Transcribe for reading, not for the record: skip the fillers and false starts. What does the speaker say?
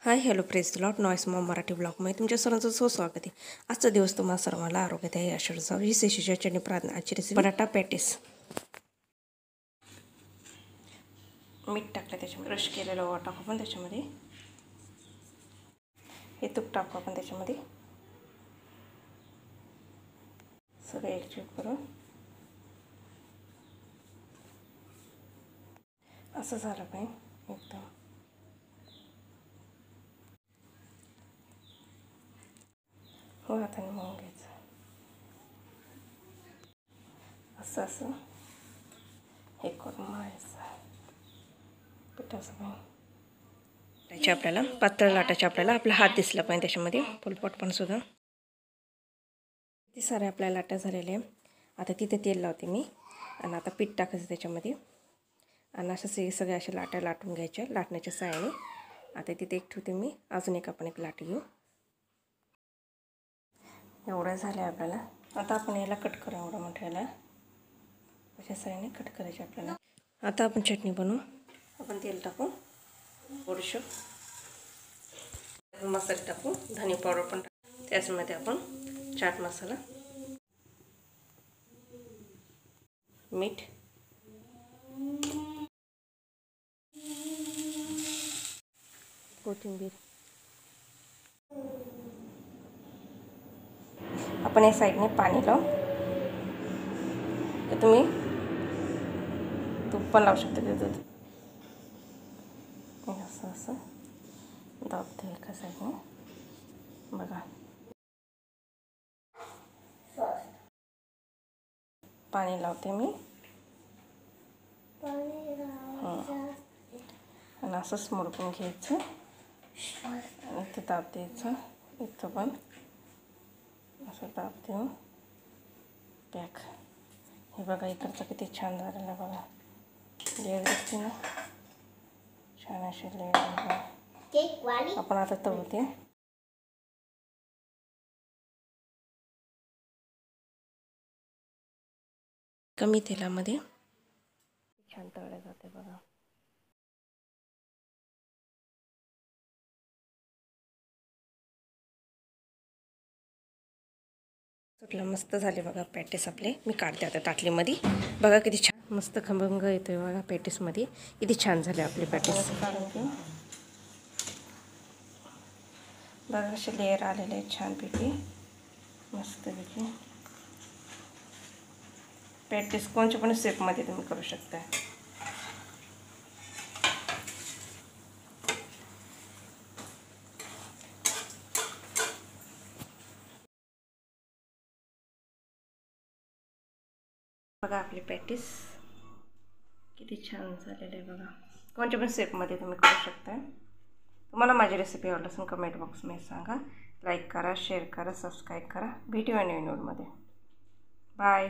Hi hello praise lot noise Maugham Marathi ब्लॉगमध्ये तुमच्या सर्वांचं स्वागत आहे। आजचा दिवस तुम्हाला सर्वांना आरोग्यात आहे आशीर्वाद ही शेषाची प्रार्थना। आजची रेसिपी बटाटा पॅटीस। मीठ टाकलं त्याच्यामध्ये, क्रश केलेलं ओवा टाकू पण त्याच्यामध्ये, हे तूप टाकू आपण त्याच्यामध्ये, सगळे एकजीव करून असं झालं पाहिजे एकदम। हो हाताने मळून घ्यायचं असं असं हे करून मळायचं पिठाचं पाहिजे। आपल्याला पातळ लाटायचे, आपल्याला आपला हात दिसला पाहिजे त्याच्यामध्ये फुलपट पण सुद्धा। किती सारे आपल्या लाटा झालेले आहे। आता तिथे तेल लावते मी आणि आता पीठ टाकायचं त्याच्यामध्ये आणि असं सगळे अशा लाटा लाटून घ्यायच्या लाटण्याच्या साहाय्याने। आता तिथे एक ठेवते मी, अजून आपण एक लाट घेऊ। एवढं झालं आपल्याला। आता आपण याला कट करू, एवढं मोठं याला अशा साहाय्याने कट करायचे आपल्याला। आता आपण चटणी बनवू। आपण तेल टाकू, थोडंसं मसाले टाकू, धने पावडर पण टाकू, त्याच्यामध्ये आपण चाट मसाला, मीठ, कोथिंबीर। आपण या साईडने पाणी लावू, तर तुम्ही तूप पण लावू शकता ते दूध असं असं दाबते एका साईडने बघा। पाणी लावते मी आणि असंच मुरकून घ्यायचं आणि इथं दाब द्यायचं, इथं पण असं दाब देऊन पॅक। हे बघा इकडचं किती छान झालेलं आहे बघा, लेअर दिसते ना, छान अशी लेअर। आपण आता तळते कमी तेलामध्ये, छान तळले जाते बघा। सुटलं मस्त झाले बघा पॅटीस आपले। मी काढते आता ताटलीमध्ये, बघा किती छान मस्त खमंग येतोय बघा पॅटीसमध्ये, किती छान झाले आपले पॅटीस। बघा असे लेअर आलेले आहेत छानपैकी मस्तपैकी। पॅटीस कोणत्या पण शेपमध्ये तुम्ही करू शकता। बघा आपली पॅटीस किती छान झालेले आहे बघा, कोणत्या पण शेपमध्ये तुम्ही करू शकता। तुम्हाला माझी रेसिपी आवडली असेल कमेंट बॉक्समध्ये सांगा, लाईक करा, शेअर करा, सबस्क्राईब करा। भेटूया नवीन व्हिडिओमध्ये, बाय।